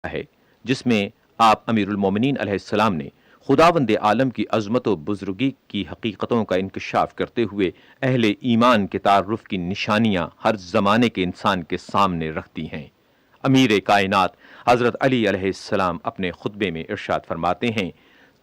ہے جس میں آپ امیر المومنین علیہ السلام نے خداوند عالم کی عظمت و بزرگی کی حقیقتوں کا انکشاف کرتے ہوئے اہل ایمان کے تعارف کی نشانیاں ہر زمانے کے انسان کے سامنے رکھتی ہیں۔ امیر کائنات حضرت علی علیہ السلام اپنے خطبے میں ارشاد فرماتے ہیں،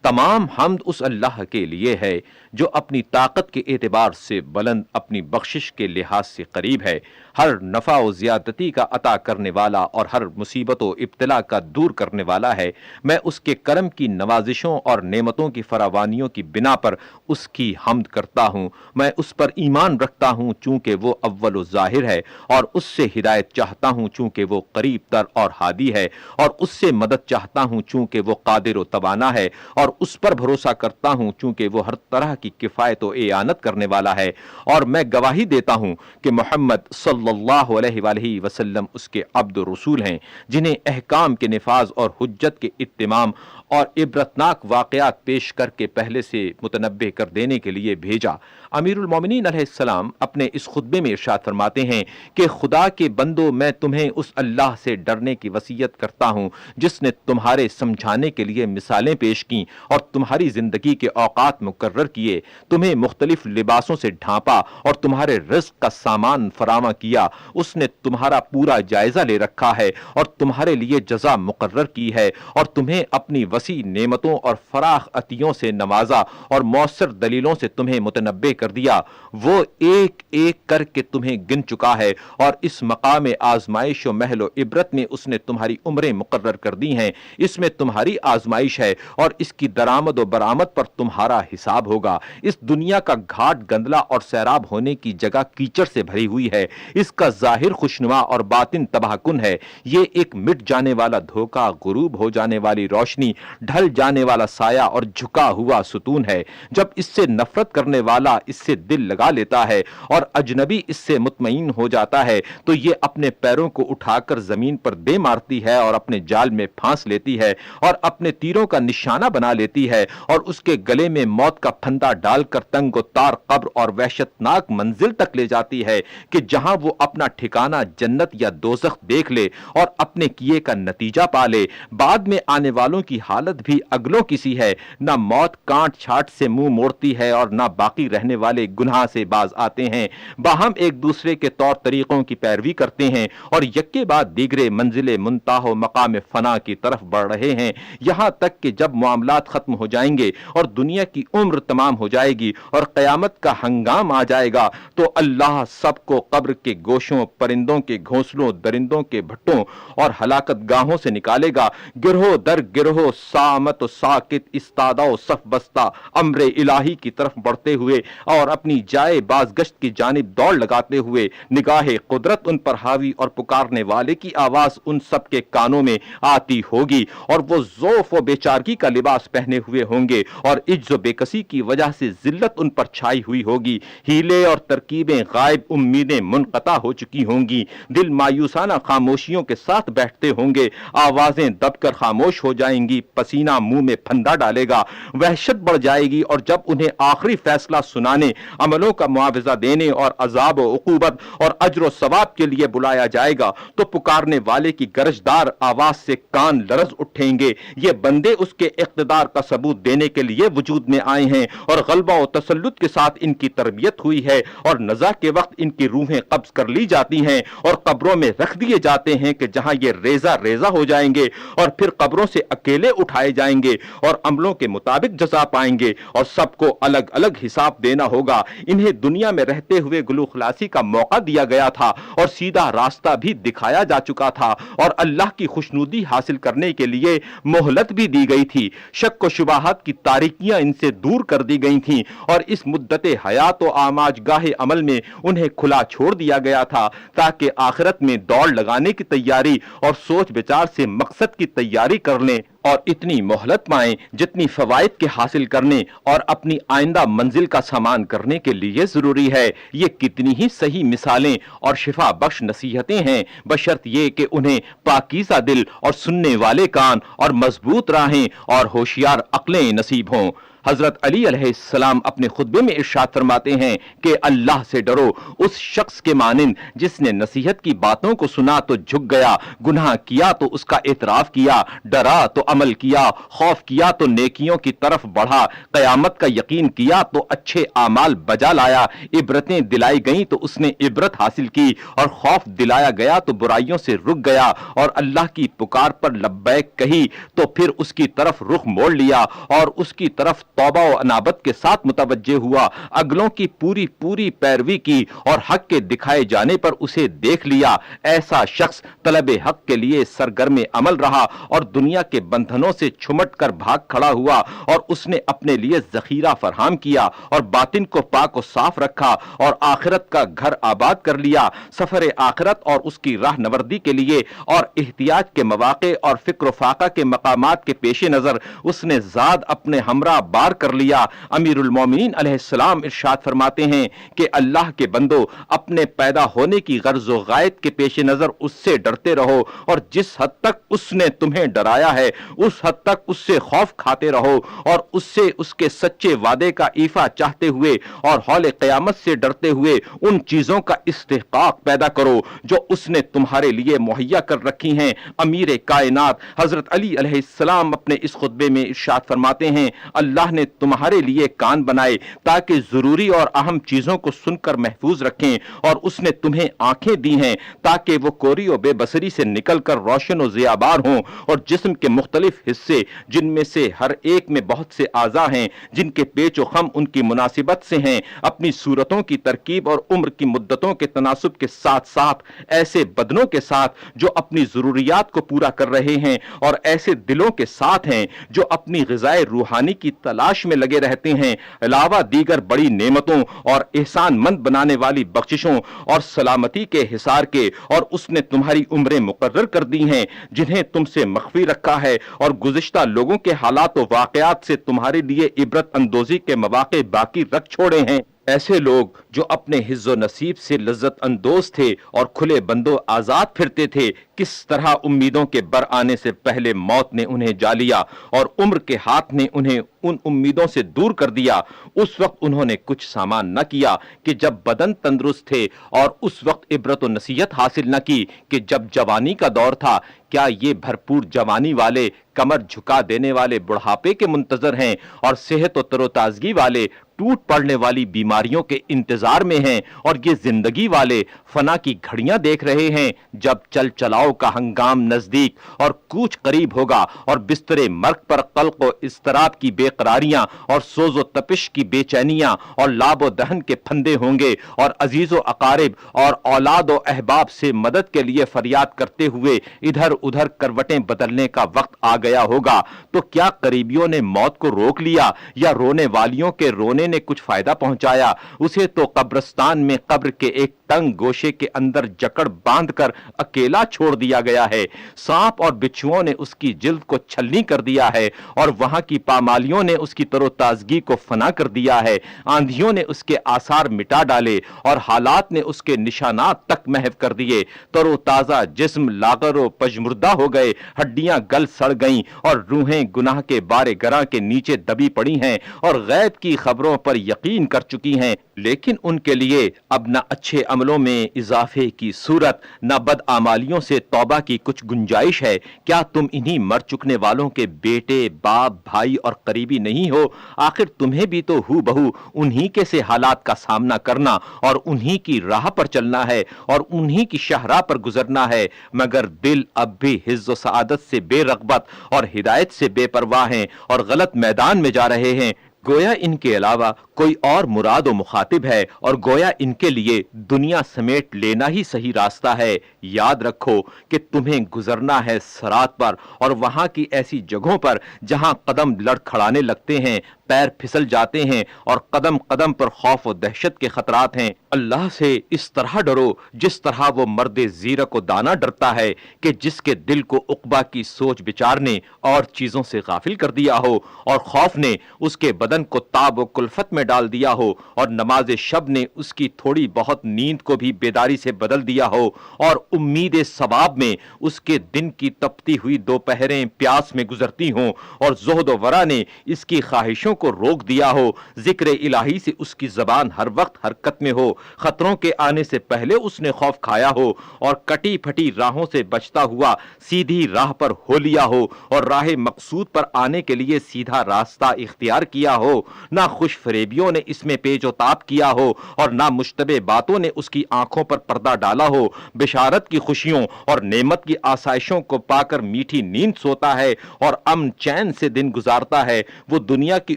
تمام حمد اس اللہ کے لیے ہے جو اپنی طاقت کے اعتبار سے بلند، اپنی بخشش کے لحاظ سے قریب ہے، ہر نفع و زیادتی کا عطا کرنے والا اور ہر مصیبت و ابتلا کا دور کرنے والا ہے۔ میں اس کے کرم کی نوازشوں اور نعمتوں کی فراوانیوں کی بنا پر اس کی حمد کرتا ہوں۔ میں اس پر ایمان رکھتا ہوں چونکہ وہ اول و ظاہر ہے، اور اس سے ہدایت چاہتا ہوں چونکہ وہ قریب تر اور ہادی ہے، اور اس سے مدد چاہتا ہوں چونکہ وہ قادر و توانا ہے، اور اس پر بھروسہ کرتا ہوں چونکہ وہ ہر طرح کی کفایت و اعانت کرنے والا ہے۔ اور میں گواہی دیتا ہوں کہ محمد صلی اللہ علیہ وآلہ وسلم اس کے عبد و رسول ہیں، جنہیں احکام کے نفاذ اور حجت کے اتمام اور عبرتناک واقعات پیش کر کے پہلے سے متنبہ کر دینے کے لیے بھیجا۔ امیر المومنین علیہ السلام اپنے اس خطبے میں ارشاد فرماتے ہیں کہ خدا کے بندو، میں تمہیں اس اللہ سے ڈرنے کی وصیت کرتا ہوں جس نے تمہارے سمجھانے کے لیے مثالیں پیش کیں اور تمہاری زندگی کے اوقات مقرر کیے، تمہیں مختلف لباسوں سے ڈھانپا اور تمہارے رزق کا سامان فراہم کیا۔ اس نے تمہارا پورا جائزہ لے رکھا ہے اور تمہارے لیے جزا مقرر کی ہے، اور تمہیں اپنی وسیع نعمتوں اور فراخ عطیوں سے نوازا اور مؤثر دلیلوں سے تمہیں متنبہ کر دیا۔ وہ ایک ایک کر کے تمہیں گن چکا ہے، اور اس مقام آزمائش و محل و عبرت میں اس نے تمہاری عمریں مقرر کر دی ہیں۔ اس میں تمہاری آزمائش ہے اور اس کی درآمد و برآمد پر تمہارا حساب ہوگا۔ اس دنیا کا گھاٹ گندلہ اور سیراب ہونے کی جگہ کیچڑ سے بھری ہوئی ہے، اس کا ظاہر خوشنما اور باطن تباہ کن ہے۔ یہ ایک مٹ جانے والا دھوکہ، غروب ہو جانے والی روشنی، ڈھل جانے والا سایہ اور جھکا ہوا ستون ہے۔ جب اس سے نفرت کرنے والا اس سے دل لگا لیتا ہے اور اجنبی اس سے مطمئن ہو جاتا ہے تو یہ اپنے پیروں کو اٹھا کر زمین پر دے مارتی ہے اور اپنے جال میں پھانس لیتی ہے اور اپنے تیروں کا نشانہ بنا لیتی ہے، اور اس کے گلے میں موت کا پھندا ڈال کر تنگ و تار قبر اور وحشتناک منزل تک لے جاتی ہے کہ جہاں وہ اپنا ٹھکانہ جنت یا دوزخ دیکھ لے اور اپنے کیے کا نتیجہ پا لے۔ بعد میں آنے والوں کی حالت بھی اگلوں کسی ہے، نہ موت کانٹ چھاٹ سے منہ موڑتی ہے اور نہ باقی رہنے والے گناہ سے باز آتے ہیں۔ باہم ایک دوسرے کے طور طریقوں کی پیروی کرتے ہیں اور یکے بعد دیگرے منزل منتہا و مقام فنا کی طرف بڑھ رہے ہیں، یہاں تک کہ جب معاملات ختم ہو جائیں گے اور دنیا کی عمر تمام ہو جائے گی اور قیامت کا ہنگام آ جائے گا تو اللہ سب کو قبر کے گوشوں، پرندوں کے گھونسلوں، درندوں کے بھٹوں اور ہلاکت گاہوں سے نکالے گا، گروہ در گروہ، سامت و ساکت، استادہ و صف بستہ، امر الہی کی طرف بڑھتے ہوئے اور اپنی جائے بازگشت کی جانب دوڑ لگاتے ہوئے، نگاہ قدرت ان پر حاوی اور پکارنے والے کی آواز ان سب کے کانوں میں آتی ہوگی، اور وہ ضعف و بیچارگی کا لباس پہنے ہوئے ہوں گے اور عجز و بے کسی کی وجہ سے ذلت ان پر چھائی ہوئی ہوگی، ہیلے اور ترکیبیں غائب، امیدیں منقطع ہو چکی ہوں گی، دل مایوسانہ خاموشیوں کے ساتھ بیٹھتے ہوں گے، آوازیں دب کر خاموش ہو جائیں گی، پسینہ منہ میں پھندا ڈالے گا، وحشت بڑھ جائے گی، اور جب انہیں آخری فیصلہ سنانے، عملوں کا معاوضہ دینے اور عذاب و عقوبت اور اجر و ثواب کے لیے بلایا جائے گا تو پکارنے والے کی گرجدار آواز سے کان لرز اٹھیں گے، یہ بندے اس کے اقتدار کا ثبوت دینے کے لیے وجود میں آئے ہیں اور غلبہ و تسلط کے ساتھ ان کی تربیت ہوئی ہے، اور نزع کے وقت ان کی روحیں قبض کر لی جاتی ہیں اور قبروں میں رکھ دیے جاتے ہیں کہ جہاں یہ ریزہ ریزہ ہو جائیں گے، اور پھر قبروں سے اکیلے اٹھائے جائیں گے اور عملوں کے مطابق جزا پائیں گے، اور سب کو الگ الگ حساب دینا ہوگا۔ انہیں دنیا میں رہتے ہوئے گلو خلاصی کا موقع دیا گیا تھا اور سیدھا راستہ بھی دکھایا جا چکا تھا، اور اللہ کی خوشنودی حاصل کرنے کے لیے مہلت بھی دی گئی تھی، شک و شبہات کی تاریکیاں ان سے دور کر دی گئی تھیں، اور اس مدت حیات و آماج گاہ عمل میں انہیں کھلا چھوڑ دیا گیا تھا تاکہ آخرت میں دوڑ لگانے کی تیاری اور سوچ بچار سے مقصد کی تیاری کر لیں اور اتنی مہلت پائیں جتنی فوائد کے حاصل کرنے اور اپنی آئندہ منزل کا سامان کرنے کے لیے ضروری ہے۔ یہ کتنی ہی صحیح مثالیں اور شفا بخش نصیحتیں ہیں، بشرط یہ کہ انہیں پاکیزہ دل اور سننے والے کان اور مضبوط راہیں اور ہوشیار عقلیں نصیب ہوں۔ حضرت علی علیہ السلام اپنے خطبے میں ارشاد فرماتے ہیں کہ اللہ سے ڈرو، اس شخص کے مانند جس نے نصیحت کی باتوں کو سنا تو جھک گیا، گناہ کیا تو اس کا اعتراف کیا، ڈرا تو عمل کیا، خوف کیا تو نیکیوں کی طرف بڑھا، قیامت کا یقین کیا تو اچھے اعمال بجا لایا، عبرتیں دلائی گئیں تو اس نے عبرت حاصل کی، اور خوف دلایا گیا تو برائیوں سے رک گیا، اور اللہ کی پکار پر لبیک کہی تو پھر اس کی طرف رخ موڑ لیا اور اس کی طرف توبہ و انابت کے ساتھ متوجہ ہوا، اگلوں کی پوری پوری پیروی کی اور حق کے دکھائے جانے پر اسے دیکھ لیا، ایسا شخص طلب حق کے لیے سرگرم عمل رہا اور دنیا کے بندھنوں سے چھمٹ کر بھاگ کھڑا ہوا، اور اس نے اپنے لیے ذخیرہ فراہم کیا اور باطن کو پاک و صاف رکھا اور آخرت کا گھر آباد کر لیا۔ سفر آخرت اور اس کی راہ نوردی کے لیے اور احتیاج کے مواقع اور فکر و فاقہ کے مقامات کے پیش نظر اس نے زاد اپنے ہمراہ بار کر لیا۔ امیر المومنین علیہ السلام ارشاد فرماتے ہیں کہ اللہ کے بندو، اپنے پیدا ہونے کی غرض و غایت کے پیش نظر اس سے ڈرتے رہو، اور جس حد تک اس نے تمہیں ڈرایا ہے اس حد تک اس سے خوف کھاتے رہو، اور اس سے اس کے سچے وعدے کا ایفا چاہتے ہوئے اور ہول قیامت سے ڈرتے ہوئے ان چیزوں کا استحقاق پیدا کرو جو اس نے تمہارے لیے مہیا کر رکھی ہیں۔ امیر کائنات حضرت علی علیہ السلام اپنے اس خطبے میں ارشاد فرماتے ہیں، اللہ نے تمہارے لیے کان بنائے تاکہ ضروری اور اہم چیزوں کو سن کر محفوظ رکھیں، اور اس نے تمہیں آنکھیں دی ہیں تاکہ وہ کوری و بے بصری سے نکل کر روشن و ضیابار ہوں، اور جسم کے مختلف حصے جن میں سے ہر ایک میں بہت سے اعضاء ہیں جن کے پیچ و خم ان کی مناسبت سے ہیں، اپنی صورتوں کی ترکیب اور عمر کی مدتوں کے تناسب کے ساتھ ساتھ ایسے بدنوں کے ساتھ جو اپنی ضروریات کو پورا کر رہے ہیں، اور ایسے دلوں کے ساتھ ہیں جو اپنی غذائے روحانی کی تلاش میں لگے رہتے ہیں، علاوہ دیگر بڑی نعمتوں اور احسان مند بنانے والی بخششوں اور سلامتی کے حصار کے، اور اس نے تمہاری عمریں مقرر کر دی ہیں جنہیں تم سے مخفی رکھا ہے، اور گزشتہ لوگوں کے حالات و واقعات سے تمہارے لیے عبرت اندوزی کے مواقع باقی رکھ چھوڑے ہیں۔ ایسے لوگ جو اپنے حظ و نصیب سے لذت اندوز تھے اور کھلے بندوں آزاد پھرتے تھے، کس طرح امیدوں کے بر آنے سے پہلے موت نے انہیں جا لیا اور عمر کے ہاتھ نے انہیں ان امیدوں سے دور کر دیا۔ اس وقت انہوں نے کچھ سامان نہ کیا کہ جب بدن تندرست تھے، اور اس وقت عبرت و نصیحت حاصل نہ کی کہ جب جوانی کا دور تھا۔ کیا یہ بھرپور جوانی والے کمر جھکا دینے والے بڑھاپے کے منتظر ہیں، اور صحت و تر و تازگی والے ٹوٹ پڑنے والی بیماریوں کے انتظار میں ہیں، اور یہ زندگی والے فنا کی گھڑیاں دیکھ رہے ہیں جب چل چلاؤ کا ہنگام نزدیک اور کوچ قریب ہوگا، اور بستر مرگ پر قلق و اضطراب کی بے قراریاں اور سوز و تپش کی بے چینیاں اور لاب و دہن کے پھندے ہوں گے، اور عزیز و اقارب اور اولاد و احباب سے مدد کے لیے فریاد کرتے ہوئے ادھر ادھر کروٹیں بدلنے کا وقت آ گیا ہوگا۔ تو کیا قریبیوں نے موت کو روک لیا، یا رونے والیوں کے رونے نے کچھ فائدہ پہنچایا؟ اسے تو قبرستان میں قبر کے ایک تنگ گوشے کے اندر جکڑ باندھ کر اکیلا چھوڑ دیا گیا ہے۔ سانپ اور بچھوؤں نے اس کی جلد کو چھلنی کر دیا ہے، اور وہاں کی پامالیوں نے اس کی تر و تازگی کو فنا کر دیا ہے۔ آندھیوں نے اس کے آثار مٹا ڈالے، اور حالات نے اس کے نشانات تک محو کر دیے۔ تر و تازہ جسم لاغر و پژمردہ ہو گئے، ہڈیاں گل سڑ گئیں، اور روحیں گناہ کے بارے گراں کے نیچے دبی پڑی ہیں، اور غیب کی خبروں پر یقین کر چکی ہیں، لیکن ان کے لیے اب نہ اچھے عملوں میں اضافے کی صورت، نہ بد اعمالیوں سے توبہ کی کچھ گنجائش ہے۔ کیا تم انہی مر چکنے والوں کے بیٹے، باپ، بھائی اور قریبی نہیں ہو؟ آخر تمہیں بھی تو ہو بہو انہی کے سے حالات کا سامنا کرنا اور انہی کی راہ پر چلنا ہے اور انہی کی شاہراہ پر گزرنا ہے، مگر دل اب بھی حظ و سعادت سے بے رغبت اور ہدایت سے بے پرواہ ہیں اور غلط میدان میں جا رہے ہیں۔ گویا ان کے علاوہ کوئی اور مراد و مخاطب ہے، اور گویا ان کے لیے دنیا سمیٹ لینا ہی صحیح راستہ ہے۔ یاد رکھو کہ تمہیں گزرنا ہے صراط پر، اور وہاں کی ایسی جگہوں پر جہاں قدم لڑکھڑانے لگتے ہیں، پیر پھسل جاتے ہیں، اور قدم قدم پر خوف و دہشت کے خطرات ہیں۔ اللہ سے اس طرح ڈرو جس طرح وہ مرد زیرک و دانا ڈرتا ہے کہ جس کے دل کو عقبہ کی سوچ بچار نے اور چیزوں سے غافل کر دیا ہو، اور خوف نے اس کے بدن کو تاب و کلفت میں ڈال دیا ہو، اور نماز شب نے اس کی تھوڑی بہت نیند کو بھی بیداری سے بدل دیا ہو، اور امید ثواب میں اس کے دن کی تپتی ہوئی دوپہریں پیاس میں گزرتی ہوں، اور زہد و ورع نے اس کی خواہشوں کو روک دیا ہو، ذکر الہی سے اس کی زبان ہر وقت حرکت میں ہو، خطروں کے آنے سے پہلے اس نے خوف کھایا ہو اور کٹی پھٹی راہوں سے بچتا ہوا سیدھی راہ پر ہو لیا ہو اور راہ مقصود پر آنے کے لیے سیدھا راستہ اختیار کیا ہو، نہ خوش فریبیوں نے اس میں پیچ و تاب کیا ہو اور نہ مشتبہ باتوں نے اس کی آنکھوں پر پردہ ڈالا ہو، بشارت کی خوشیوں اور نعمت کی آسائشوں کو پا کر میٹھی نیند سوتا ہے اور امن چین سے دن گزارتا ہے، وہ دنیا کی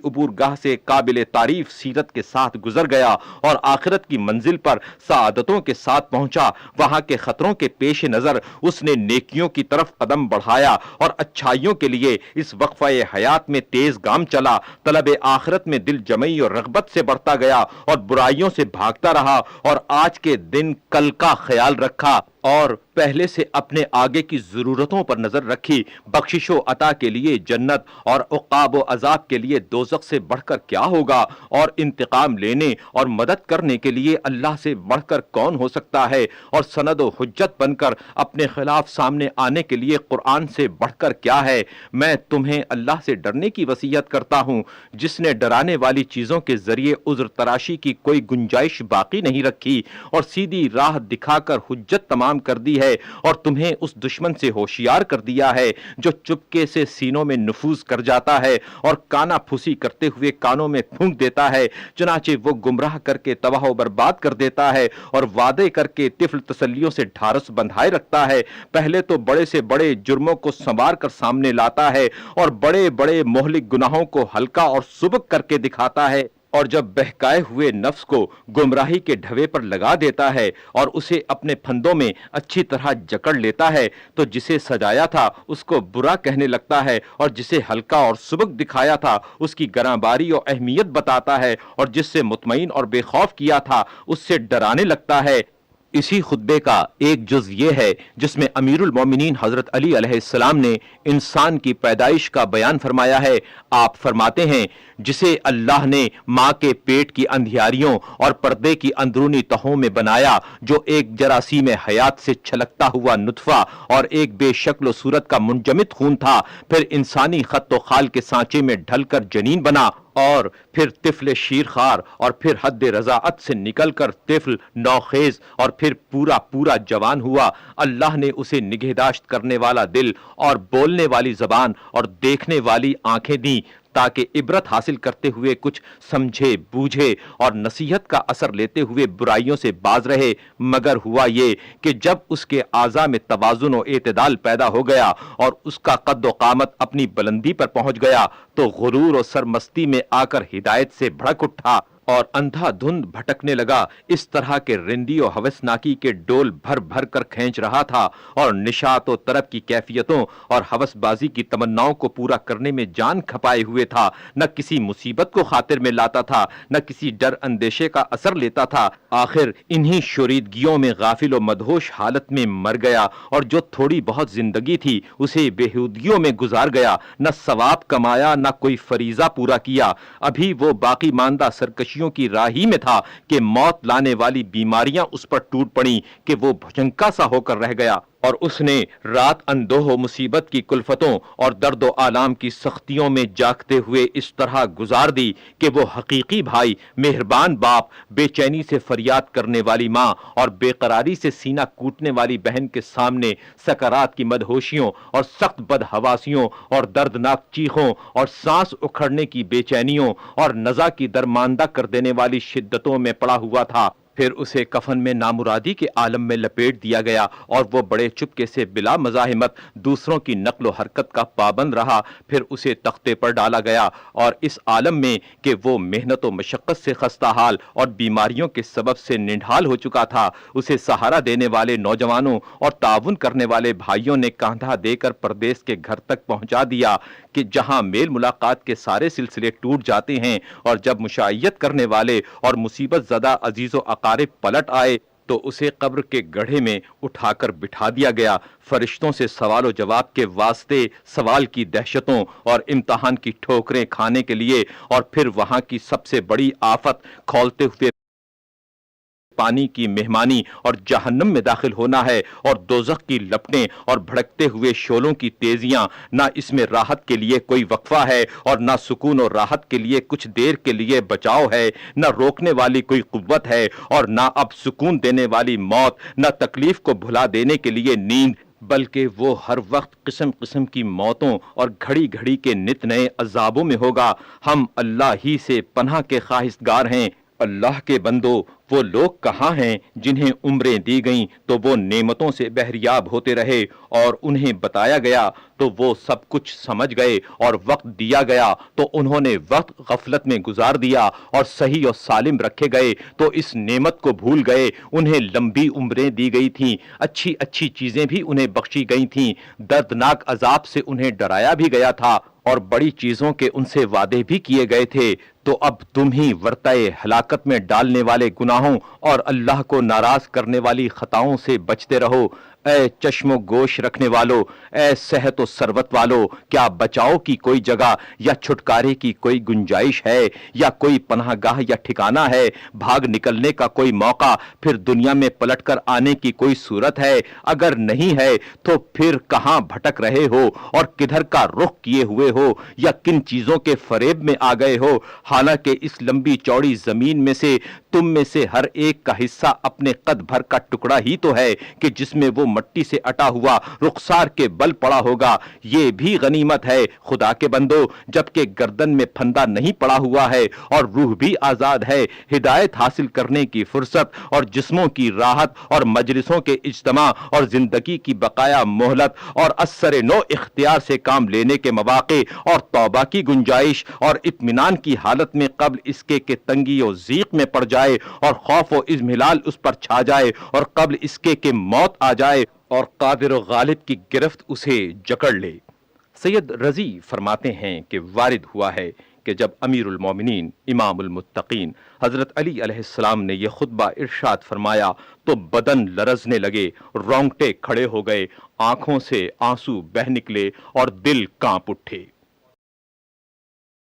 عبور گاہ سے قابل تعریف سیرت کے ساتھ گزر گیا اور آخرت کی منزل پر سعادتوں کے ساتھ پہنچا، وہاں کے خطروں کے پیش نظر اس نے نیکیوں کی طرف قدم بڑھایا اور اچھائیوں کے لیے اس وقفہ حیات میں تیز گام چلا، طلب آخرت میں دل جمعی اور رغبت سے بڑھتا گیا اور برائیوں سے بھاگتا رہا اور آج کے دن کل کا خیال رکھا اور پہلے سے اپنے آگے کی ضرورتوں پر نظر رکھی، بخشش و عطا کے لیے جنت اور عقاب و عذاب کے لیے دوزخ سے بڑھ کر کیا ہوگا، اور انتقام لینے اور مدد کرنے کے لیے اللہ سے بڑھ کر کون ہو سکتا ہے، اور سند و حجت بن کر اپنے خلاف سامنے آنے کے لیے قرآن سے بڑھ کر کیا ہے۔ میں تمہیں اللہ سے ڈرنے کی وصیت کرتا ہوں جس نے ڈرانے والی چیزوں کے ذریعے عذر تراشی کی کوئی گنجائش باقی نہیں رکھی اور سیدھی راہ دکھا کر حجت تمام کر دی ہے، اور تمہیں اس دشمن سے ہوشیار کر دیا ہے جو چپکے سے سینوں میں نفوذ کر جاتا ہے اور کانا پھوسی کرتے ہوئے کانوں میں پھونک دیتا ہے، چنانچہ وہ گمراہ کر کے تباہ و برباد کر دیتا ہے اور وعدے کر کے طفل تسلیوں سے ڈھارس بندھائے رکھتا ہے، پہلے تو بڑے سے بڑے جرموں کو سنوار کر سامنے لاتا ہے اور بڑے بڑے مہلک گناہوں کو ہلکا اور سبک کر کے دکھاتا ہے، اور جب بہکائے ہوئے نفس کو گمراہی کے ڈھوے پر لگا دیتا ہے اور اسے اپنے پھندوں میں اچھی طرح جکڑ لیتا ہے تو جسے سجایا تھا اس کو برا کہنے لگتا ہے اور جسے ہلکا اور سبک دکھایا تھا اس کی گراں باری اور اہمیت بتاتا ہے اور جس سے مطمئن اور بے خوف کیا تھا اس سے ڈرانے لگتا ہے۔ اسی خطبے کا ایک جز یہ ہے جس میں امیر المومنین حضرت علی علیہ السلام نے انسان کی پیدائش کا بیان فرمایا ہے۔ آپ فرماتے ہیں، جسے اللہ نے ماں کے پیٹ کی اندھیاریوں اور پردے کی اندرونی تہوں میں بنایا، جو ایک جراثیم حیات سے چھلکتا ہوا نطفہ اور ایک بے شکل و صورت کا منجمد خون تھا، پھر انسانی خط و خال کے سانچے میں ڈھل کر جنین بنا اور پھر طفل شیرخوار اور پھر حد رضاعت سے نکل کر طفل نوخیز اور پھر پورا جوان ہوا، اللہ نے اسے نگہداشت کرنے والا دل اور بولنے والی زبان اور دیکھنے والی آنکھیں دیں تاکہ عبرت حاصل کرتے ہوئے کچھ سمجھے بوجھے اور نصیحت کا اثر لیتے ہوئے برائیوں سے باز رہے، مگر ہوا یہ کہ جب اس کے اعضاء میں توازن و اعتدال پیدا ہو گیا اور اس کا قد و قامت اپنی بلندی پر پہنچ گیا تو غرور و سرمستی میں آ کر ہدایت سے بھڑک اٹھا اور اندھا دھند بھٹکنے لگا، اس طرح کے رندی و ہوسناکی کے ڈول بھر بھر کر کھینچ رہا تھا اور نشاط و طرب کی کیفیتوں اور ہوس بازی کی تمناؤں کو پورا کرنے میں جان کھپائے ہوئے تھا، نہ کسی مصیبت کو خاطر میں لاتا تھا، نہ کسی ڈر اندیشے کا اثر لیتا تھا، آخر انہی شوریدگیوں میں غافل و مدہوش حالت میں مر گیا اور جو تھوڑی بہت زندگی تھی اسے بےہودگیوں میں گزار گیا، نہ ثواب کمایا نہ کوئی فریضہ پورا کیا، ابھی وہ باقی ماندہ سرکشیوں کی راہی میں تھا کہ موت لانے والی بیماریاں اس پر ٹوٹ پڑیں کہ وہ بھجنکا سا ہو کر رہ گیا، اور اس نے رات اندوہ و مصیبت کی کلفتوں اور درد و آلام کی سختیوں میں جاگتے ہوئے اس طرح گزار دی کہ وہ حقیقی بھائی، مہربان باپ، بے چینی سے فریاد کرنے والی ماں اور بے قراری سے سینہ کوٹنے والی بہن کے سامنے سکرات کی مدہوشیوں اور سخت بدحواسیوں اور دردناک چیخوں اور سانس اکھڑنے کی بے چینیوں اور نزع کی درماندہ کر دینے والی شدتوں میں پڑا ہوا تھا۔ پھر اسے کفن میں نامرادی کے عالم میں لپیٹ دیا گیا اور وہ بڑے چپکے سے بلا مزاحمت دوسروں کی نقل و حرکت کا پابند رہا، پھر اسے تختے پر ڈالا گیا اور اس عالم میں کہ وہ محنت و مشقت سے خستہ حال اور بیماریوں کے سبب سے نڈھال ہو چکا تھا، اسے سہارا دینے والے نوجوانوں اور تعاون کرنے والے بھائیوں نے کاندھا دے کر پردیس کے گھر تک پہنچا دیا کہ جہاں میل ملاقات کے سارے سلسلے ٹوٹ جاتے ہیں، اور جب مشائیت کرنے والے اور مصیبت زدہ عزیز و اقارب پلٹ آئے تو اسے قبر کے گڑھے میں اٹھا کر بٹھا دیا گیا، فرشتوں سے سوال و جواب کے واسطے سوال کی دہشتوں اور امتحان کی ٹھوکریں کھانے کے لیے، اور پھر وہاں کی سب سے بڑی آفت کھولتے ہوئے پانی کی مہمانی اور جہنم میں داخل ہونا ہے، اور دوزخ کی لپٹیں اور بھڑکتے ہوئے شعلوں کی تیزیاں، نہ اس میں راحت کے لیے کوئی وقفہ ہے اور نہ سکون اور راحت کے لیے کچھ دیر کے لیے بچاؤ ہے، نہ روکنے والی کوئی قوت ہے اور نہ اب سکون دینے والی موت، نہ تکلیف کو بھلا دینے کے لیے نیند، بلکہ وہ ہر وقت قسم قسم کی موتوں اور گھڑی گھڑی کے نت نئے عذابوں میں ہوگا۔ ہم اللہ ہی سے پناہ کے خواہشگار ہیں۔ اللہ کے بندو، وہ لوگ کہاں ہیں جنہیں عمریں دی گئیں تو وہ نعمتوں سے بہریاب ہوتے رہے، اور انہیں بتایا گیا تو وہ سب کچھ سمجھ گئے، اور وقت دیا گیا تو انہوں نے وقت غفلت میں گزار دیا، اور صحیح اور سالم رکھے گئے تو اس نعمت کو بھول گئے۔ انہیں لمبی عمریں دی گئی تھیں، اچھی اچھی چیزیں بھی انہیں بخشی گئی تھیں، دردناک عذاب سے انہیں ڈرایا بھی گیا تھا، اور بڑی چیزوں کے ان سے وعدے بھی کیے گئے تھے۔ تو اب تم ہی ورطۂ ہلاکت میں ڈالنے والے گناہوں اور اللہ کو ناراض کرنے والی خطاؤں سے بچتے رہو۔ اے چشم و گوش رکھنے والو، اے صحت و ثروت والو، کیا بچاؤ کی کوئی جگہ یا چھٹکارے کی کوئی گنجائش ہے، یا کوئی پناہ گاہ یا ٹھکانہ ہے، بھاگ نکلنے کا کوئی موقع، پھر دنیا میں پلٹ کر آنے کی کوئی صورت ہے؟ اگر نہیں ہے تو پھر کہاں بھٹک رہے ہو اور کدھر کا رخ کیے ہوئے ہو، یا کن چیزوں کے فریب میں آ گئے ہو؟ حالانکہ اس لمبی چوڑی زمین میں سے تم میں سے ہر ایک کا حصہ اپنے قد بھر کا ٹکڑا ہی تو ہے کہ جس میں وہ مٹی سے اٹا ہوا رخسار کے بل پڑا ہوگا۔ یہ بھی غنیمت ہے خدا کے بندو، جبکہ گردن میں پھندا نہیں پڑا ہوا ہے اور روح بھی آزاد ہے۔ ہدایت حاصل کرنے کی فرصت اور جسموں کی راحت اور مجلسوں کے اجتماع اور زندگی کی بقایا مہلت اور اثر نو اختیار سے کام لینے کے مواقع اور توبہ کی گنجائش اور اطمینان کی حالت میں قبل اس کے کہ تنگی و ضیق میں پڑ جائے اور خوف و اضمحلال اس پر چھا جائے، اور قبل اس کے کہ موت آ جائے اور قادر و غالب کی گرفت اسے جکڑ لے۔ سید رضی فرماتے ہیں کہ وارد ہوا ہے کہ جب امیر المومنین امام المتقین حضرت علی علیہ السلام نے یہ خطبہ ارشاد فرمایا تو بدن لرزنے لگے، رونگٹے کھڑے ہو گئے، آنکھوں سے آنسو بہہ نکلے اور دل کانپ اٹھے۔